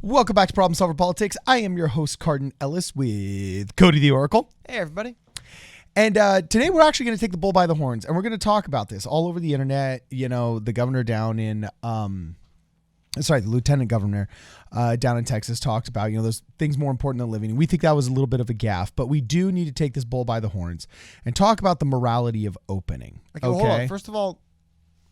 Welcome back to Problem Solver Politics. I am your host, Cardin Ellis, with Cody the Oracle. Hey, everybody. And today we're actually going to take the bull by the horns, and we're going to talk about this all over the internet. You know, the governor down in, the lieutenant governor down in Texas talked about, there's things more important than living. We think that was a little bit of a gaffe, but we do need to take this bull by the horns and talk about the morality of opening. Okay, well, hold on. First of all,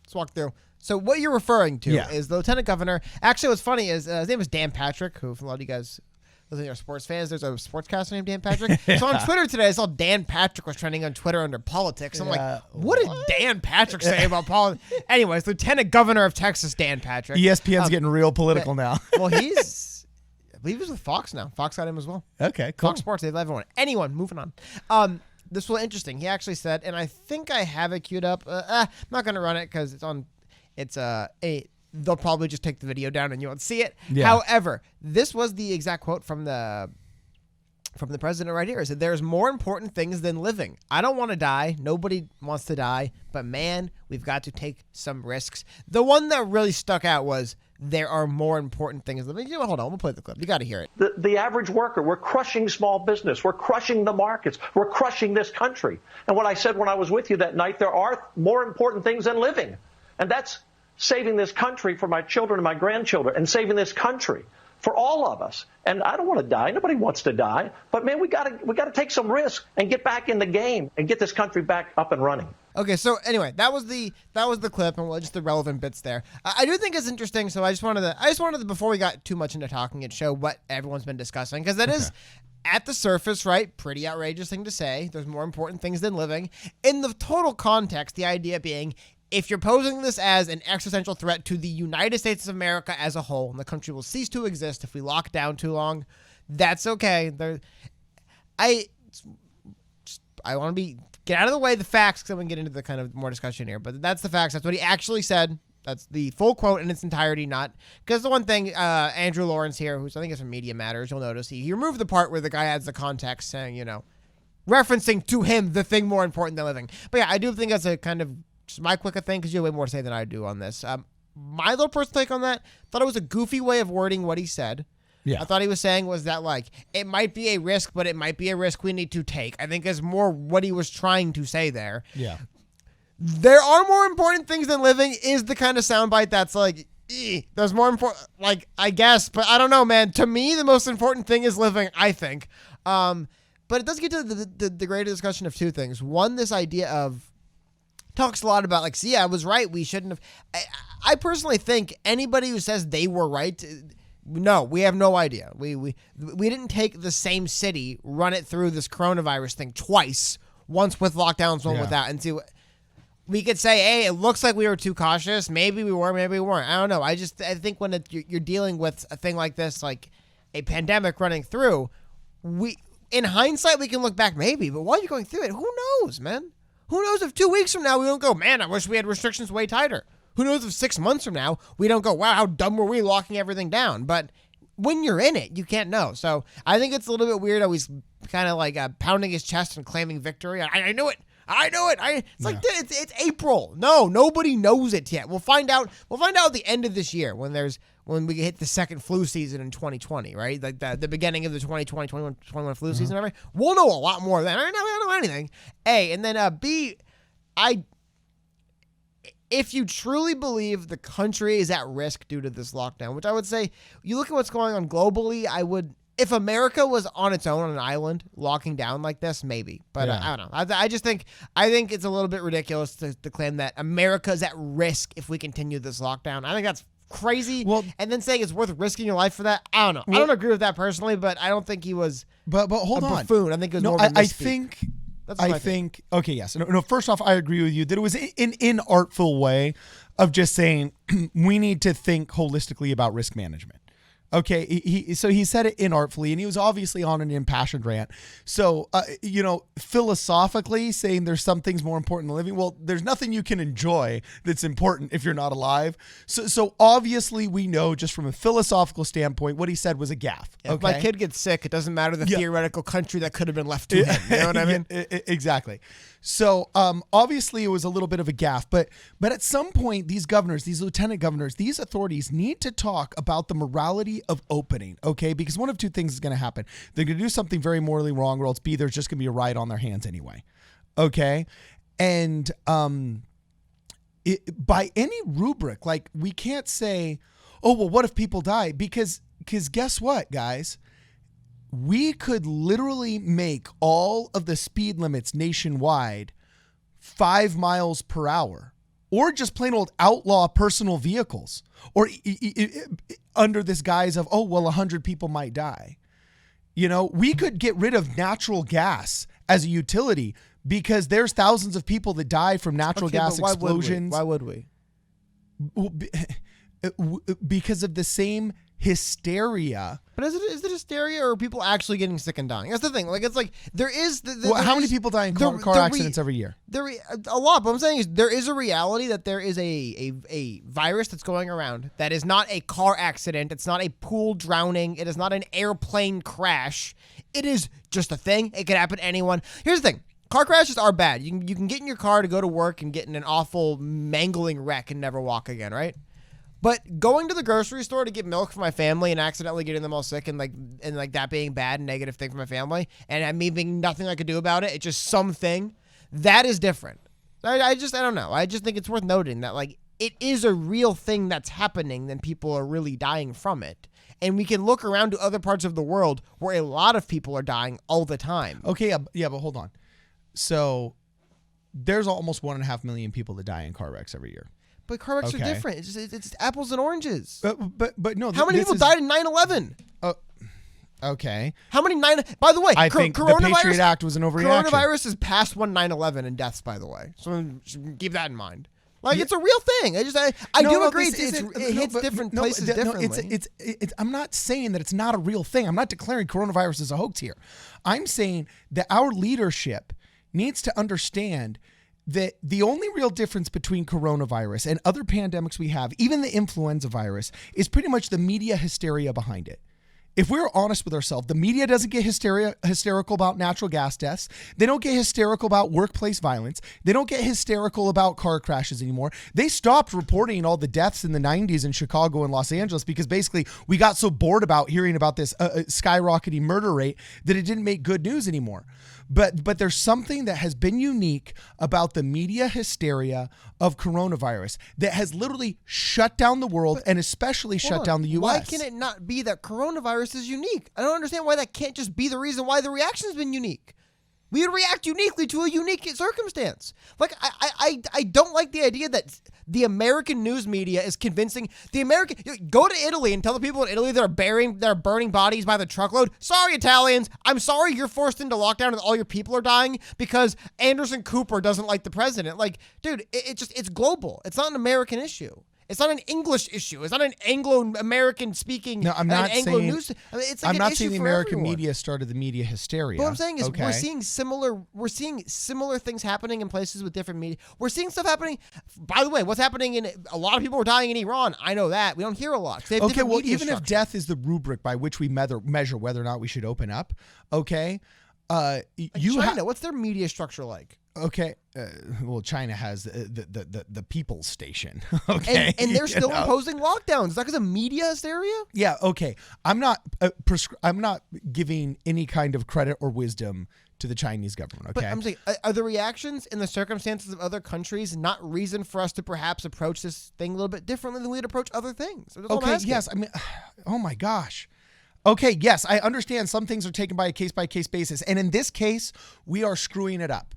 let's walk through. So what you're referring to is the lieutenant governor. Actually, what's funny is his name is Dan Patrick, who, for a lot of you guys listening are sports fans, there's a sportscaster named Dan Patrick. So on Twitter today, I saw Dan Patrick was trending on Twitter under politics. I'm like, what did Dan Patrick say about politics? Anyways, lieutenant governor of Texas, Dan Patrick. ESPN's getting real political now. Well, I believe he's with Fox now. Fox got him as well. Okay, cool. Fox Sports, they have everyone. Anyone, moving on. This was interesting. He actually said, and I think I have it queued up. I'm not going to run it because they'll probably just take the video down and you won't see it. Yeah. However, this was the exact quote from the president right here. He said, "There's more important things than living. I don't want to die. Nobody wants to die. But man, we've got to take some risks." The one that really stuck out was, there are more important things than living. Hold on, we'll play the clip. You got to hear it. The average worker, we're crushing small business. We're crushing the markets. We're crushing this country. And what I said when I was with you that night, there are more important things than living. And that's saving this country for my children and my grandchildren, and saving this country for all of us. And I don't want to die. Nobody wants to die. But man, we got to take some risk and get back in the game and get this country back up and running. Okay, so anyway, that was the clip, and just the relevant bits there. I do think it's interesting. So I just wanted to, before we got too much into talking, and show what everyone's been discussing, because that is, at the surface, right, pretty outrageous thing to say. There's more important things than living. In the total context, the idea being, if you're posing this as an existential threat to the United States of America as a whole, and the country will cease to exist if we lock down too long, that's okay. I want to get out of the way the facts, because I'm going to get into the kind of more discussion here, but that's the facts. That's what he actually said. That's the full quote in its entirety, not because the one thing, Andrew Lawrence here, who's I think is from Media Matters, you'll notice he removed the part where the guy adds the context saying, referencing to him the thing more important than living. But yeah, I do think that's a kind of just my quicker thing, because you have way more to say than I do on this. My little personal take on that, thought it was a goofy way of wording what he said. Yeah. I thought he was saying was that, it might be a risk, but it might be a risk we need to take. I think is more what he was trying to say there. Yeah. There are more important things than living is the kind of soundbite that's there's more important, I guess, but I don't know, man. To me, the most important thing is living, I think. But it does get to the greater discussion of two things. One, this idea of, talks a lot about see, I was right. We shouldn't have. I personally think anybody who says they were right, no, we have no idea. We didn't take the same city, run it through this coronavirus thing twice, once with lockdowns, one without, and see. We could say, hey, it looks like we were too cautious. Maybe we were, maybe we weren't. I don't know. I think when you're dealing with a thing like this, like a pandemic running through, in hindsight we can look back maybe, but while you're going through it, who knows, man? Who knows if 2 weeks from now we don't go, man, I wish we had restrictions way tighter. Who knows if 6 months from now we don't go, wow, how dumb were we locking everything down? But when you're in it, you can't know. So I think it's a little bit weird how he's kind of pounding his chest and claiming victory. I knew it. I know it. It's April. No, nobody knows it yet. We'll find out at the end of this year when we hit the second flu season in 2020, right? Like the beginning of the 2020-21 flu season. Right? We'll know a lot more then. I don't know anything. A, and then B, if you truly believe the country is at risk due to this lockdown, which I would say, you look at what's going on globally, if America was on its own on an island locking down like this, maybe. But I don't know. I think it's a little bit ridiculous to claim that America is at risk if we continue this lockdown. I think that's crazy. Well, and then saying it's worth risking your life for that, I don't know. Well, I don't agree with that personally, but I don't think he was but hold a on. buffoon. I think it was more of a misspeak. I think, okay, yes. No, first off, I agree with you that it was an inartful way of just saying we need to think holistically about risk management. Okay, so he said it inartfully, and he was obviously on an impassioned rant. So, philosophically saying there's some things more important than living, well, there's nothing you can enjoy that's important if you're not alive. So obviously we know just from a philosophical standpoint, what he said was a gaffe. Yeah, if my kid gets sick, it doesn't matter the theoretical country that could have been left to him. You know what I mean? Exactly. So obviously it was a little bit of a gaffe, but at some point these governors, these lieutenant governors, these authorities need to talk about the morality of opening, okay? Because one of two things is going to happen. They're going to do something very morally wrong, or else B, there's just going to be a riot on their hands anyway, okay? And by any rubric, like we can't say, oh, well, what if people die? Because guess what, guys? We could literally make all of the speed limits nationwide 5 miles per hour, or just plain old outlaw personal vehicles, or under this guise of, oh, well, 100 people might die. You know, we could get rid of natural gas as a utility because there's thousands of people that die from natural gas explosions. Why would we? Because of the same hysteria. But is it hysteria, or are people actually getting sick and dying? That's the thing. Like, it's like there is. How many people die in car accidents every year? A lot. But what I'm saying is there is a reality that there is a virus that's going around that is not a car accident. It's not a pool drowning. It is not an airplane crash. It is just a thing. It could happen to anyone. Here's the thing. Car crashes are bad. You can get in your car to go to work and get in an awful mangling wreck and never walk again, right? But going to the grocery store to get milk for my family and accidentally getting them all sick and that being bad and negative thing for my family and me being nothing I could do about it, it's just something, that is different. I don't know. I just think it's worth noting that like it is a real thing that's happening, then people are really dying from it. And we can look around to other parts of the world where a lot of people are dying all the time. Okay, yeah, but hold on. So there's almost 1.5 million people that die in car wrecks every year. But car wrecks are different. It's apples and oranges. But no. How many people died in 9/11? Okay. How many By the way, I think the Patriot Act was an overreaction. Coronavirus is past 9/11 in deaths. By the way, so keep that in mind. Like it's a real thing. I do agree. It hits different places differently. It's. I'm not saying that it's not a real thing. I'm not declaring coronavirus as a hoax here. I'm saying that our leadership needs to understand that the only real difference between coronavirus and other pandemics we have, even the influenza virus, is pretty much the media hysteria behind it. If we're honest with ourselves, the media doesn't get hysterical about natural gas deaths. They don't get hysterical about workplace violence. They don't get hysterical about car crashes anymore. They stopped reporting all the deaths in the 90s in Chicago and Los Angeles because basically we got so bored about hearing about this skyrocketing murder rate that it didn't make good news anymore. But there's something that has been unique about the media hysteria of coronavirus that has literally shut down the world and especially shut down the U.S. Why can it not be that coronavirus is unique? I don't understand why that can't just be the reason why the reaction has been unique. We would react uniquely to a unique circumstance. Like, I don't like the idea that the American news media is convincing the American. Go to Italy and tell the people in Italy that are burning bodies by the truckload. Sorry, Italians. I'm sorry you're forced into lockdown and all your people are dying because Anderson Cooper doesn't like the president. Like, dude, it's global. It's not an American issue. It's not an English issue. It's not an Anglo-American speaking. No, I'm not Anglo saying. News. I mean, it's like I'm not saying the American everyone. media started the media hysteria. But what I'm saying is okay? we're seeing similar things happening in places with different media. We're seeing stuff happening. By the way, what's happening in a lot of people are dying in Iran. I know that. We don't hear a lot. Okay, well, even if death is the rubric by which we measure whether or not we should open up, okay, China, what's their media structure like? Okay, well, China has the People's Station. Okay, and they're still imposing lockdowns. Is that because of media hysteria? Yeah. Okay, I'm not giving any kind of credit or wisdom to the Chinese government. Okay, but I'm saying, are the reactions in the circumstances of other countries not reason for us to perhaps approach this thing a little bit differently than we'd approach other things? That's what I'm asking. Yes. I mean, oh my gosh. Okay, yes, I understand some things are taken by a case-by-case basis, and in this case, we are screwing it up.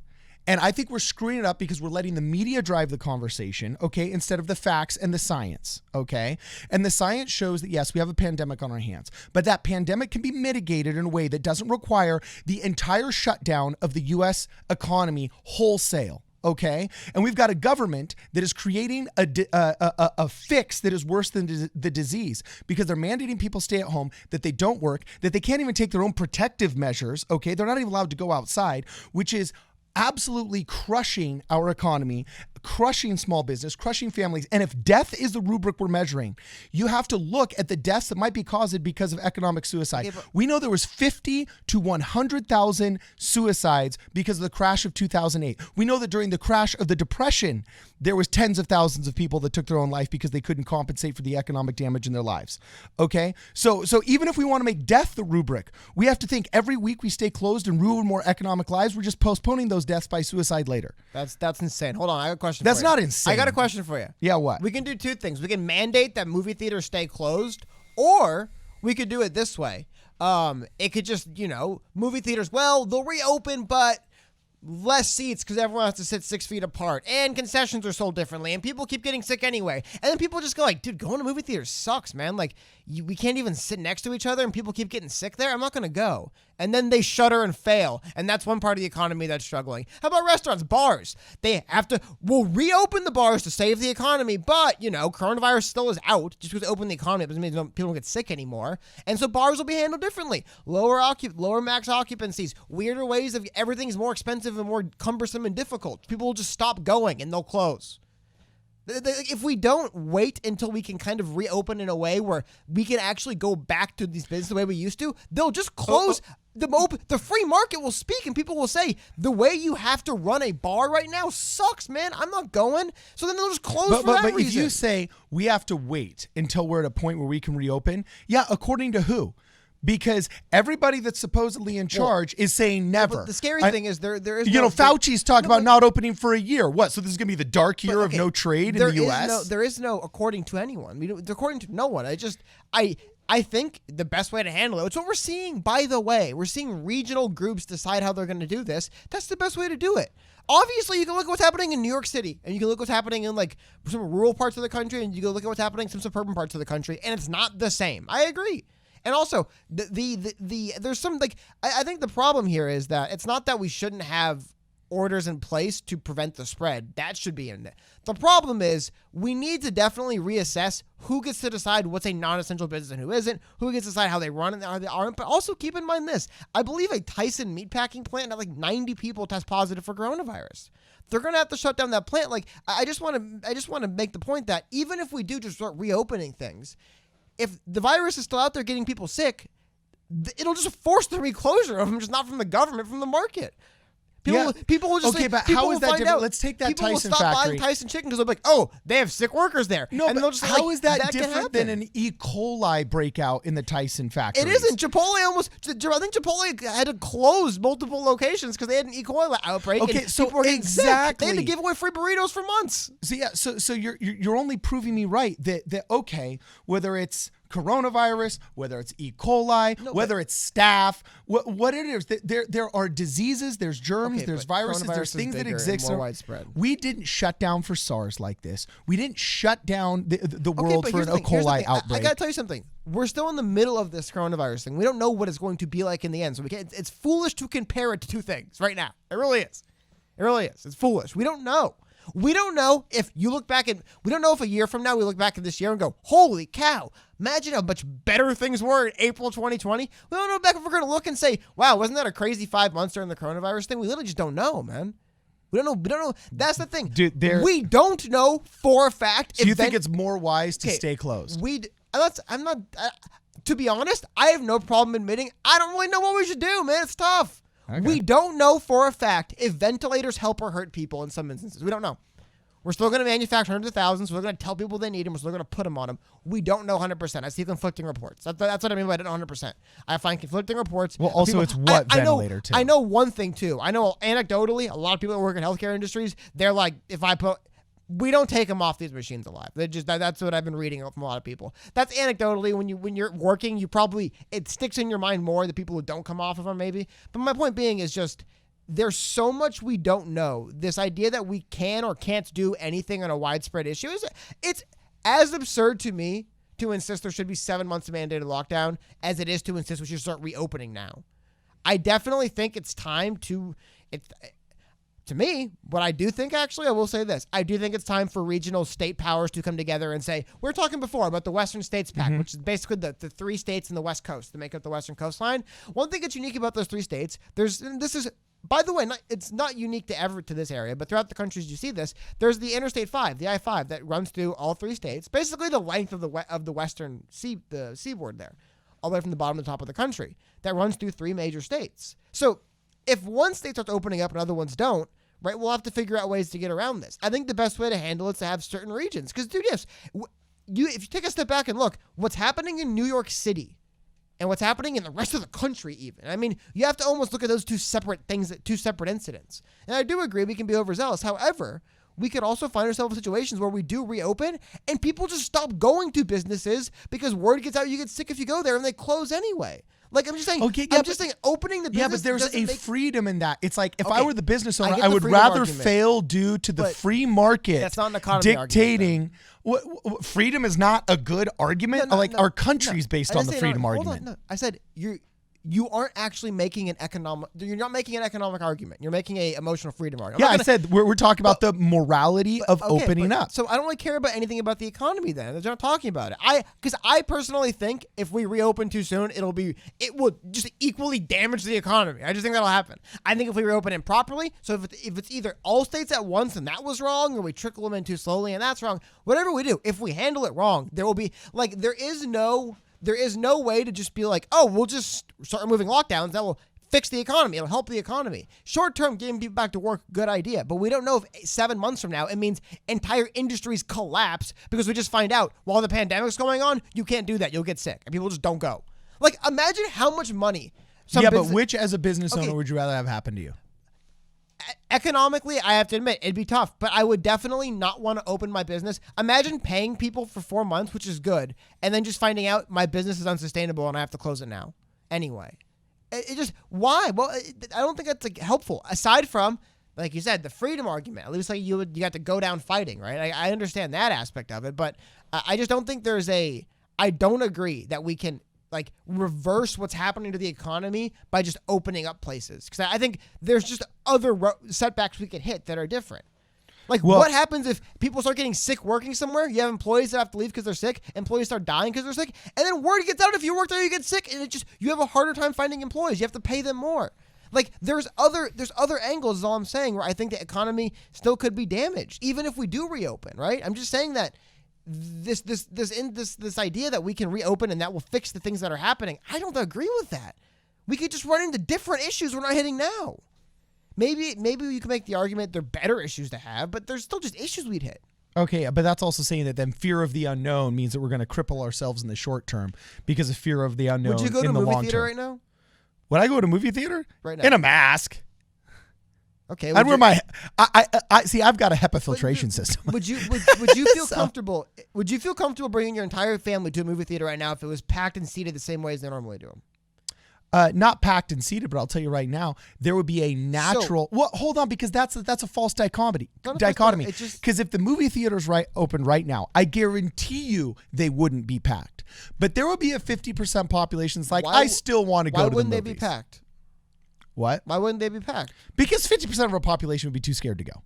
And I think we're screwing it up because we're letting the media drive the conversation, okay, instead of the facts and the science, okay? And the science shows that, yes, we have a pandemic on our hands, but that pandemic can be mitigated in a way that doesn't require the entire shutdown of the U.S. economy wholesale. Okay, and we've got a government that is creating a fix that is worse than the disease because they're mandating people stay at home, that they don't work, that they can't even take their own protective measures. Okay, they're not even allowed to go outside, which is absolutely crushing our economy, crushing small business, crushing families. And if death is the rubric we're measuring, you have to look at the deaths that might be caused because of economic suicide. Yeah, we know there was 50 to 100,000 suicides because of the crash of 2008. We know that during the crash of the Depression, there was tens of thousands of people that took their own life because they couldn't compensate for the economic damage in their lives. Okay? So even if we want to make death the rubric, we have to think every week we stay closed and ruin more economic lives, we're just postponing those deaths by suicide later. That's insane. Hold on, I got a question. That's for you. not insane. I got a question for you. Yeah, what? We can do two things. We can mandate that movie theaters stay closed, or we could do it this way. It could just, movie theaters, well, they'll reopen, but less seats because everyone has to sit 6 feet apart, and concessions are sold differently, and people keep getting sick anyway. And then people just go like, dude, going to movie theaters sucks, man. Like, we can't even sit next to each other, and people keep getting sick there. I'm not going to go. And then they shutter and fail, and that's one part of the economy that's struggling. How about restaurants, bars? We'll reopen the bars to save the economy, but, coronavirus still is out. Just because they open the economy doesn't mean people don't get sick anymore. And so bars will be handled differently. Lower max occupancies, weirder ways of everything's more expensive and more cumbersome and difficult. People will just stop going and they'll close. If we don't wait until we can kind of reopen in a way where we can actually go back to these businesses the way we used to, they'll just close. The free market will speak, and people will say, the way you have to run a bar right now sucks, man. I'm not going. So then they'll just close for that reason. But if you say we have to wait until we're at a point where we can reopen, yeah, according to who? Because everybody that's supposedly in charge is saying never. But the scary thing is there is Fauci's talking about not opening for a year. What? So this is going to be the dark year of no trade in the U.S.? There is no according to anyone. According to no one. I think the best way to handle it, it's what we're seeing, by the way. We're seeing regional groups decide how they're going to do this. That's the best way to do it. Obviously, you can look at what's happening in New York City, and you can look at what's happening in like some rural parts of the country, and you can look at what's happening in some suburban parts of the country, and it's not the same. I agree. And also, there's some, I think the problem here is that it's not that we shouldn't have orders in place to prevent the spread. That should be in it. The problem is we need to definitely reassess who gets to decide what's a non-essential business and who isn't, who gets to decide how they run and how they aren't. But also keep in mind this. I believe a Tyson meatpacking plant had 90 people test positive for coronavirus. They're going to have to shut down that plant. I just want to make the point that even if we do just start reopening things, if the virus is still out there getting people sick, it'll just force the reclosure of them, just not from the government, from the market. People will just okay, but how is that different? Let's take that people Tyson will stop factory. buying Tyson chicken because they'll be like, oh, they have sick workers there. No, and but they'll just how is that can different than happen. an E. coli breakout in the Tyson factory? It isn't. I think Chipotle had to close multiple locations because they had an E. coli outbreak. Okay, and so people were getting sick. exactly. They had to give away free burritos for months. So yeah, so you're only proving me right that okay, whether it's coronavirus, whether it's E. coli, whether it's staph, what it is, there are diseases, there's germs, there's viruses, there's things that exist. More widespread. We didn't shut down for SARS like this. We didn't shut down the world for an E. coli outbreak. I gotta tell you something. We're still in the middle of this coronavirus thing. We don't know what it's going to be like in the end. So it's foolish to compare it to two things right now. It really is. It really is. It's foolish. We don't know. We don't know if you look back we don't know if a year from now we look back at this year and go, holy cow, imagine how much better things were in April 2020. We don't know back if we're going to look and say, wow, wasn't that a crazy 5 months during the coronavirus thing? We literally just don't know, man. We don't know. That's the thing. Dude, we don't know for a fact. So you think it's more wise to stay closed? To be honest, I have no problem admitting I don't really know what we should do, man. It's tough. Okay. We don't know for a fact if ventilators help or hurt people in some instances. We don't know. We're still going to manufacture hundreds of thousands. We're going to tell people they need them. We're still going to put them on them. We don't know 100%. I see conflicting reports. That's what I mean by 100%. I find conflicting reports. Well, also it's what ventilator too. I know one thing too. I know anecdotally, a lot of people that work in healthcare industries, they're like, we don't take them off these machines alive. That's what I've been reading from a lot of people. That's anecdotally. When you're working, it sticks in your mind more, the people who don't come off of them maybe. But my point being is just there's so much we don't know. This idea that we can or can't do anything on a widespread issue it's as absurd to me to insist there should be 7 months of mandated lockdown as it is to insist we should start reopening now. I definitely think it's time to me, what I do think, actually, I will say this. I do think it's time for regional state powers to come together and say, we were talking before about the Western States Pact, which is basically the 3 states in the West Coast that make up the Western coastline. One thing that's unique about those 3 states, this is By the way, it's not unique to this area, but throughout the countries you see this. There's the Interstate 5, the I-5, that runs through all 3 states, basically the length of the western the seaboard there, all the way from the bottom to the top of the country, that runs through 3 major states. So if one state starts opening up and other ones don't, right, we'll have to figure out ways to get around this. I think the best way to handle it is to have certain regions. Because, dude, yes, if you take a step back and look, what's happening in New York City and what's happening in the rest of the country even. I mean, you have to almost look at those 2 separate things, 2 separate incidents. And I do agree we can be overzealous. However, we could also find ourselves in situations where we do reopen and people just stop going to businesses because word gets out you get sick if you go there and they close anyway. Like, I'm just saying, opening the business. Yeah, but there's a freedom in that. It's like, if I were the business owner, get I the would freedom rather argument. fail due to the free market That's not an economy dictating. Freedom is not a good argument. Our country's based on the freedom argument. Hold on, I said you aren't actually making an economic. You're not making an economic argument. You're making a emotional freedom argument. I said we're talking about the morality of opening up. So I don't really care about anything about the economy then. They're not talking about it. Because I personally think if we reopen too soon, it will just equally damage the economy. I just think that'll happen. I think if we reopen it properly, so if it's either all states at once and that was wrong, or we trickle them in too slowly and that's wrong, whatever we do, if we handle it wrong, there will be there is no way to just be like, oh, we'll just start removing lockdowns. That will fix the economy. It'll help the economy. Short-term, getting people back to work, good idea. But we don't know if 7 months from now, it means entire industries collapse because we just find out while the pandemic's going on, you can't do that. You'll get sick. And people just don't go. Like, imagine how much money. But which, as a business owner, would you rather have happen to you? Economically, I have to admit, it'd be tough, but I would definitely not want to open my business. Imagine paying people for 4 months, which is good, and then just finding out my business is unsustainable and I have to close it now. Anyway, why? Well, I don't think that's helpful. Aside from, like you said, the freedom argument. At least you have to go down fighting, right? I understand that aspect of it, but I just don't think I don't agree that we can reverse what's happening to the economy by just opening up places. Because I think there's just other setbacks we could hit that are different. What happens if people start getting sick working somewhere? You have employees that have to leave because they're sick. Employees start dying because they're sick. And then word gets out if you work there, you get sick. And you have a harder time finding employees. You have to pay them more. There's other angles is all I'm saying, where I think the economy still could be damaged, even if we do reopen, right? I'm just saying that this idea that we can reopen and that will fix the things that are happening, I don't agree with that. We could just run into different issues we're not hitting now. Maybe you can make the argument they're better issues to have, but there's still just issues we'd hit. Okay, but that's also saying that then fear of the unknown means that we're going to cripple ourselves in the short term because of fear of the unknown. Would you go to a movie theater right now? Would I go to a movie theater? Right now. In a mask. Okay. I'd wear my. I see. I've got a HEPA filtration system. Would you feel comfortable? Would you feel comfortable bringing your entire family to a movie theater right now if it was packed and seated the same way as they normally do them? Not packed and seated, but I'll tell you right now, there would be a natural. Well, hold on, because that's a false dichotomy. Because if the movie theater's open right now, I guarantee you they wouldn't be packed. But there would be a 50% population that's I still want to go to the movies. Why wouldn't they be packed? What? Why wouldn't they be packed? Because 50% of our population would be too scared to go.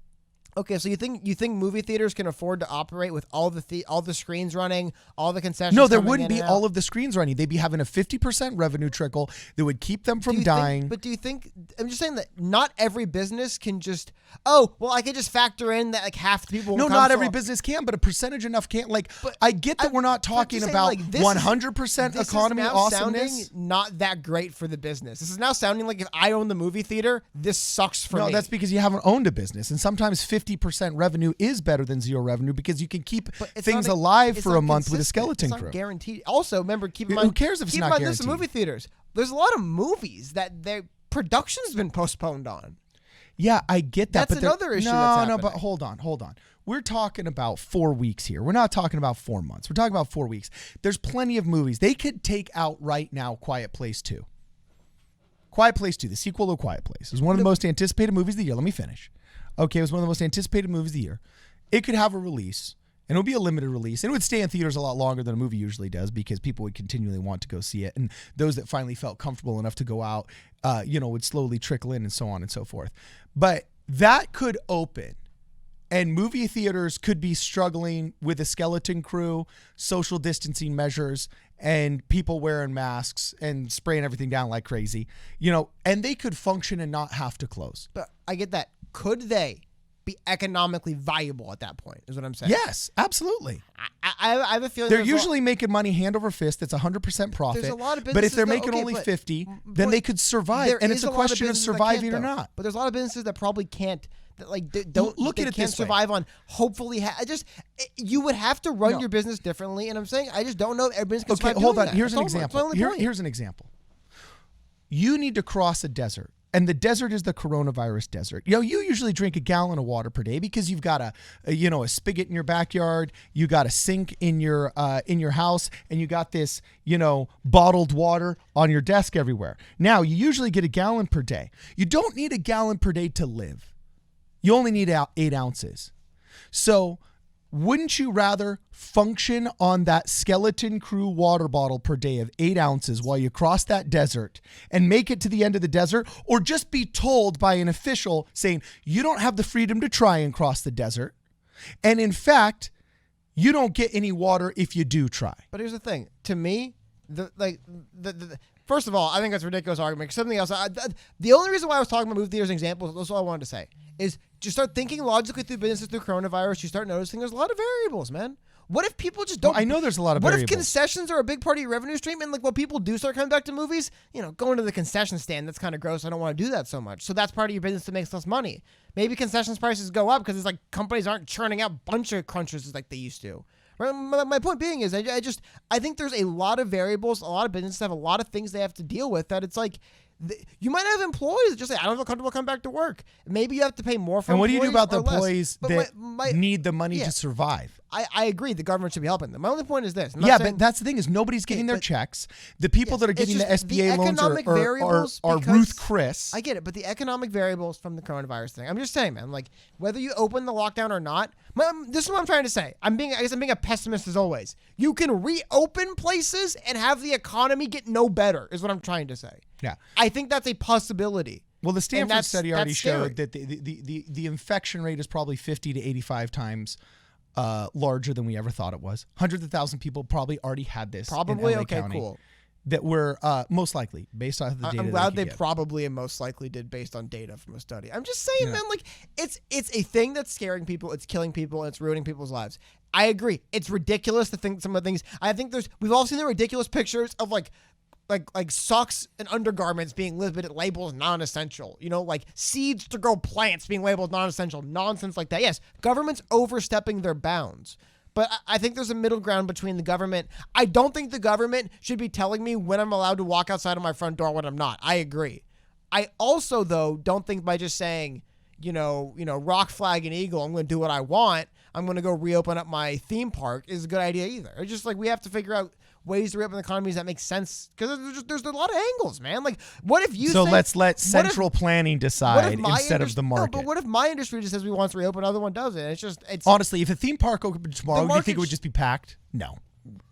Okay, so you think movie theaters can afford to operate with all the screens running, all the concessions? No, there wouldn't be all of the screens running. They'd be having a 50% revenue trickle that would keep them from dying. But do you think? I'm just saying that not every business can just. Oh, well, I could just factor in that half the people. No, not every business can, but a percentage enough can't. I get that we're not talking about 100% economy awesomeness. Not that great for the business. This is now sounding like if I own the movie theater, this sucks for me. No, that's because you haven't owned a business, and sometimes 50% revenue is better than zero revenue because you can keep things alive for a month with a skeleton crew. It's not guaranteed. Also, remember, keep in mind. Who cares if it's not guaranteed? This is movie theaters. There's a lot of movies that their production's been postponed on. Yeah, I get that. That's another issue. That's happening. No, but hold on. We're talking about 4 weeks here. We're not talking about 4 months. We're talking about 4 weeks. There's plenty of movies. They could take out right now Quiet Place 2. Quiet Place 2, the sequel to Quiet Place, is one of the most anticipated movies of the year. Let me finish. Okay, it was one of the most anticipated movies of the year. It could have a release, and it would be a limited release, and it would stay in theaters a lot longer than a movie usually does because people would continually want to go see it, and those that finally felt comfortable enough to go out, would slowly trickle in and so on and so forth. But that could open, And movie theaters could be struggling with a skeleton crew, social distancing measures, and people wearing masks and spraying everything down like crazy, and they could function and not have to close. But I get that. Could they be economically viable at that point, is what I'm saying. Yes, absolutely. I have a feeling they're usually making money hand over fist. That's 100% profit. There's a lot of but if businesses they're that- making okay, only but- 50, then they could survive. And it's a question of surviving or not. But there's a lot of businesses that probably can't. That don't Look they at it can't this way. survive on. Hopefully, you would have to run your business differently. And I'm saying I just don't know if every business can Okay, survive hold doing on. that. Here's an That's all- example. that's my only point. Here's an example. You need to cross a desert. And the desert is the coronavirus desert. You usually drink a gallon of water per day because you've got a spigot in your backyard, you got a sink in your house, and you got this, bottled water on your desk everywhere. Now, you usually get a gallon per day. You don't need a gallon per day to live. You only need 8 ounces. So, wouldn't you rather function on that skeleton crew water bottle per day of 8 ounces while you cross that desert and make it to the end of the desert, or just be told by an official saying you don't have the freedom to try and cross the desert, and in fact, you don't get any water if you do try? But here's the thing. To me, first of all, I think that's a ridiculous argument. Something else. The only reason why I was talking about movie theaters as examples, that's all I wanted to say, is just start thinking logically through businesses through coronavirus. You start noticing there's a lot of variables, man. What if people just don't? Well, I know there's a lot of What variables. if concessions are a big part of your revenue stream? And when people do start coming back to movies, going to the concession stand, that's kind of gross. I don't want to do that so much. So that's part of your business that makes less money. Maybe concessions prices go up because it's like companies aren't churning out a bunch of crunchers like they used to. Right? My point being is I think there's a lot of variables, a lot of businesses have a lot of things they have to deal with that it's like, you might have employees that just say, I don't feel comfortable coming back to work. Maybe you have to pay more for And what do you do about the or less. employees But that need the money to survive? I agree. The government should be helping them. My only point is this. But that's the thing is nobody's getting their checks. The people that are getting the SBA loans are Ruth Chris. I get it, but the economic variables from the coronavirus thing. I'm just saying, man. Like whether you open the lockdown or not. This is what I'm trying to say. I guess I'm being a pessimist as always. You can reopen places and have the economy get no better. Is what I'm trying to say. Yeah, I think that's a possibility. Well, the Stanford study already showed scary. that the infection rate is probably 50 to 85 times larger than we ever thought it was. Hundreds of thousands of people probably already had this. Probably in LA okay, County cool. That were most likely based on the data. I'm glad they get. probably and most likely did based on data from a study. I'm just saying, man, like it's a thing that's scaring people, it's killing people, and it's ruining people's lives. I agree. It's ridiculous to think some of the things. I think we've all seen the ridiculous pictures of like socks and undergarments being labeled non-essential, like seeds to grow plants being labeled non-essential, nonsense like that. Yes, government's overstepping their bounds, but I think there's a middle ground between the government. I don't think the government should be telling me when I'm allowed to walk outside of my front door, when I'm not. I agree. I also, though, don't think by just saying, rock, flag, and eagle, I'm going to do what I want, I'm going to go reopen up my theme park is a good idea either. It's just like we have to figure out ways to reopen the economies that make sense, because there's a lot of angles, man. Like, what if you let's let central planning decide instead of the market. No, but what if my industry just says we want to reopen, other one doesn't? It's honestly, if a theme park opened tomorrow, do you think it would just be packed? No.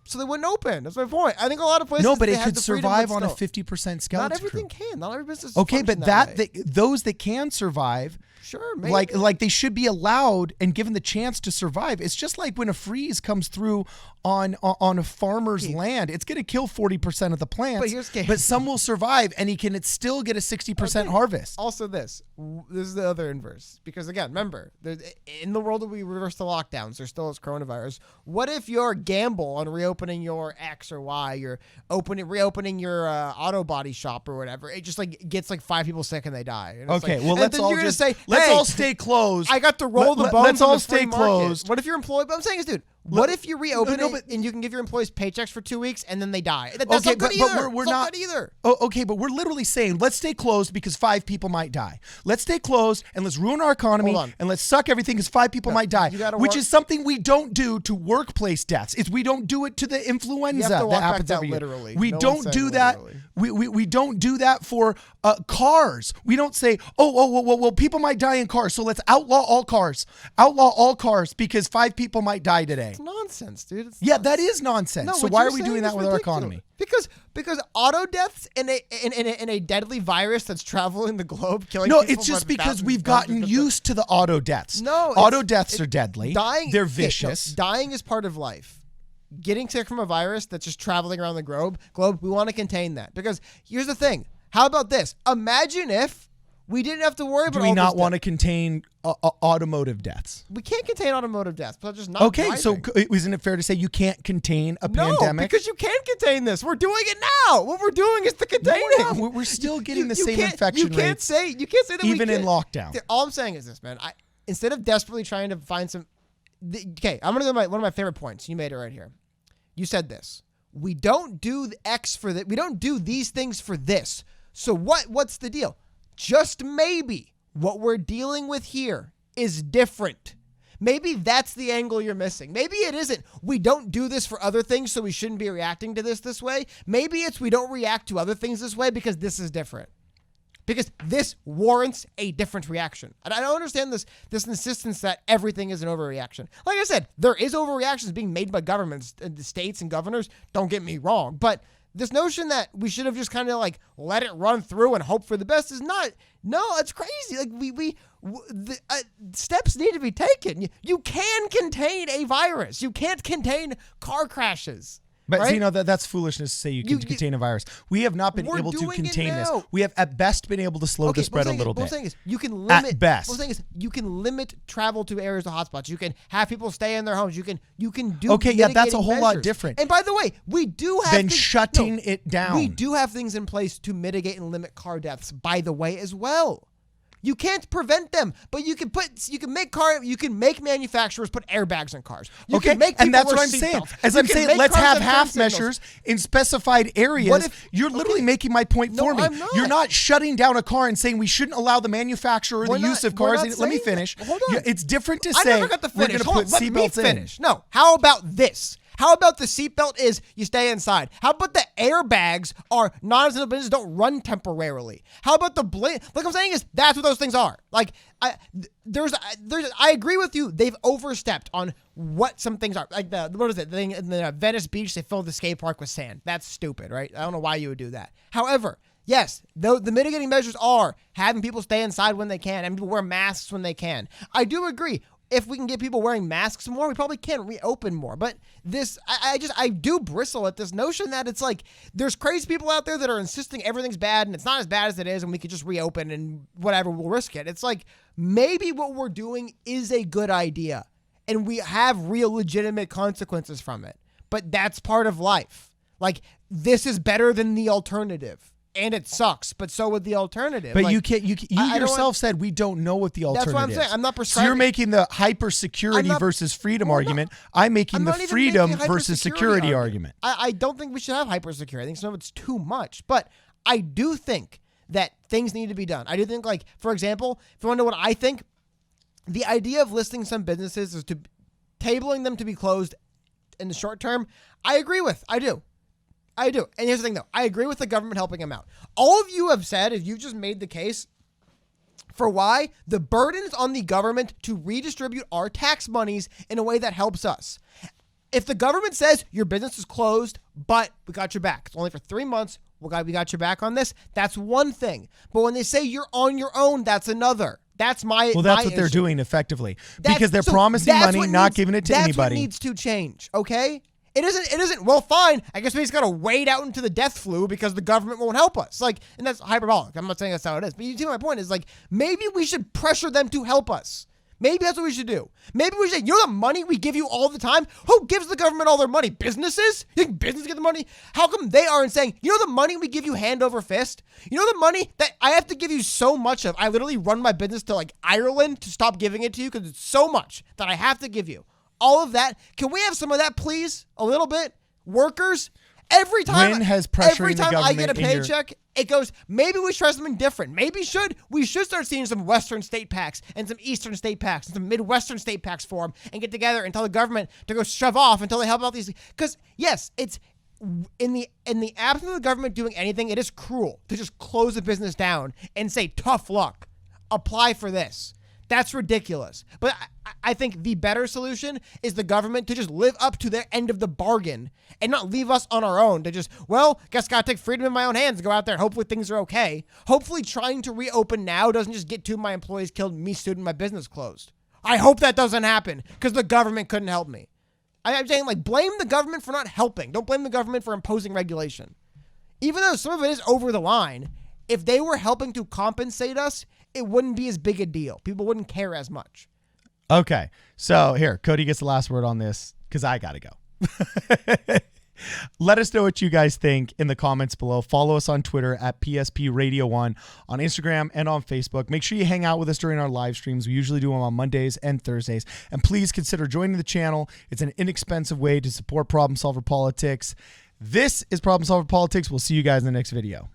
So they wouldn't open. That's my point. I think a lot of places. No, but they it had could the freedom, survive but on a still. 50% skeleton. Not everything crew. can. Not every business. Okay, but function way. those that can survive. Sure, maybe. Like they should be allowed and given the chance to survive. It's just like when a freeze comes through on a farmer's land. It's going to kill 40% of the plants, but some will survive, and it's still get a 60% harvest. Also, this is the other inverse, because again, remember, in the world that we reverse the lockdowns, there still is coronavirus. What if your gamble on reopening your X or Y, you're reopening your auto body shop or whatever, it just gets 5 people sick and they die? And okay, well, let's all just say, let's all stay closed. I got to roll the bones. Let's all stay closed. What if you're employed? But I'm saying is, dude, what if you reopen it and you can give your employees paychecks for 2 weeks and then they die? That's not good either. But we're not either. Oh, okay, but we're literally saying let's stay closed because 5 people might die. Let's stay closed and let's ruin our economy and let's suck everything because 5 people might die, which is something we don't do to workplace deaths. We don't do it to the influenza that happens every year. Literally. We don't do that. We don't do that for cars. We don't say, well, people might die in cars, so let's outlaw all cars. Outlaw all cars because 5 people might die today. nonsense, dude. That is nonsense. No, so what why you're are we saying doing that is with our ridiculous. economy? Because auto deaths in a deadly virus that's traveling the globe, killing No, people it's just by because thousands, we've gotten hundreds of used to the auto deaths. No, auto deaths are deadly. They're Okay, vicious. no, dying is part of life. Getting sick from a virus that's just traveling around the globe, we want to contain that. Because here's the thing. How about this? Imagine if we didn't have to worry about Do we all not this want to death. contain automotive deaths? We can't contain automotive deaths, but just not Okay, driving. so isn't it fair to say you can't contain a No, pandemic? because you can contain this. We're doing it now. What we're doing is the containing. No, we're not. We're still getting the same can't- infection You can't rates say that even we in can't. lockdown. All I'm saying is this, man. Instead of desperately trying to find some, okay, I'm gonna go one of my favorite points. You made it right here. You said this. We don't do the X for that. We don't do these things for this. So what's the deal? Just maybe what we're dealing with here is different. Maybe that's the angle you're missing. Maybe it isn't. We don't do this for other things, so we shouldn't be reacting to this way. Maybe it's we don't react to other things this way because this is different. Because this warrants a different reaction. And I don't understand this insistence that everything is an overreaction. Like I said, there is overreactions being made by governments, the states and governors, don't get me wrong. But this notion that we should have just kind of like let it run through and hope for the best is not, no, it's crazy. Like steps need to be taken. You can contain a virus. You can't contain car crashes. But right? see, that's foolishness to say you can contain a virus. We have not been We're able to doing it contain this. now. We have at best been able to slow the spread a little What I'm bit. saying is you can limit. At best. What I'm saying is you can limit travel to areas of hotspots. You can have people stay in their homes. You can do. Okay, yeah, that's a mitigating whole lot measures. different. And by the way, we do have Than shutting it down. We do have things in place to mitigate and limit car deaths. By the way, as well. You can't prevent them, but you can make manufacturers put airbags in cars. You Okay, can make and that's people what I'm wear saying. seatbelts. As You I'm can saying, make let's cars have turn half signals. measures in specified areas. What if- You're literally okay. making my point No, for me. I'm not. You're not shutting down a car and saying we shouldn't allow the manufacturer We're the use of we're cars. not Let me saying finish. that. Hold on. It's different to I say never got to we're finish. going to Hold put on, let me seatbelts in. finish. No. How about this? How about the seatbelt is you stay inside? How about the airbags are non-essential business, don't run temporarily? How about the like I'm saying is that's what those things are. Like I agree with you. They've overstepped on what some things are. Like what is it? The thing in the Venice Beach, they filled the skate park with sand. That's stupid, right? I don't know why you would do that. However, yes, the mitigating measures are having people stay inside when they can and people wear masks when they can. I do agree. If we can get people wearing masks more, we probably can reopen more. But this, I do bristle at this notion that it's like there's crazy people out there that are insisting everything's bad and it's not as bad as it is and we could just reopen and whatever, we'll risk it. It's like maybe what we're doing is a good idea and we have real legitimate consequences from it. But that's part of life. Like this is better than the alternative. And it sucks, but so would the alternative. But like, you can't. You yourself said we don't know what the alternative is. That's what I'm saying. I'm not So prescribing. you're making the hyper security versus freedom argument. I'm making the not even freedom making a versus security argument. I don't think we should have hypersecurity. I think some of it's too much. But I do think that things need to be done. I do think, like, for example, if you want to know what I think, the idea of listing some businesses is to tabling them to be closed in the short term, I agree with. I do. And here's the thing, though. I agree with the government helping them out. All of you have said, if you just made the case for why the burden is on the government to redistribute our tax monies in a way that helps us. If the government says your business is closed, but we got your back, it's only for 3 months, we got your back on this, that's one thing. But when they say you're on your own, that's another. That's my Well, that's what they're issue. doing effectively because they're So promising that's money, what not needs- giving it to that's anybody. What needs to change, okay? It isn't, well, fine, I guess we just got to wade out into the death flu because the government won't help us. Like, and that's hyperbolic. I'm not saying that's how it is. But you see my point is, like, maybe we should pressure them to help us. Maybe that's what we should do. Maybe we should say, you know the money we give you all the time? Who gives the government all their money? Businesses? You think businesses get the money? How come they aren't saying, you know the money we give you hand over fist? You know the money that I have to give you so much of? I literally run my business to, like, Ireland to stop giving it to you because it's so much that I have to give you. All of that. Can we have some of that, please? A little bit? Workers? Every time I get a paycheck, it goes, maybe we should try something different. Maybe we should start seeing some Western state packs and some Eastern state packs and some Midwestern state packs for them and get together and tell the government to go shove off until they help out these. Because, yes, it's in the absence of the government doing anything, it is cruel to just close a business down and say, tough luck. Apply for this. That's ridiculous. But I think the better solution is the government to just live up to their end of the bargain and not leave us on our own to just, well, guess gotta take freedom in my own hands and go out there. Hopefully things are okay. Hopefully trying to reopen now doesn't just get two of my employees killed and me sued and my business closed. I hope that doesn't happen because the government couldn't help me. I'm saying, like, blame the government for not helping. Don't blame the government for imposing regulation. Even though some of it is over the line, if they were helping to compensate us, it wouldn't be as big a deal. People wouldn't care as much. Okay. So here, Cody gets the last word on this because I got to go. Let us know what you guys think in the comments below. Follow us on Twitter at PSP Radio 1, on Instagram and on Facebook. Make sure you hang out with us during our live streams. We usually do them on Mondays and Thursdays. And please consider joining the channel. It's an inexpensive way to support Problem Solver Politics. This is Problem Solver Politics. We'll see you guys in the next video.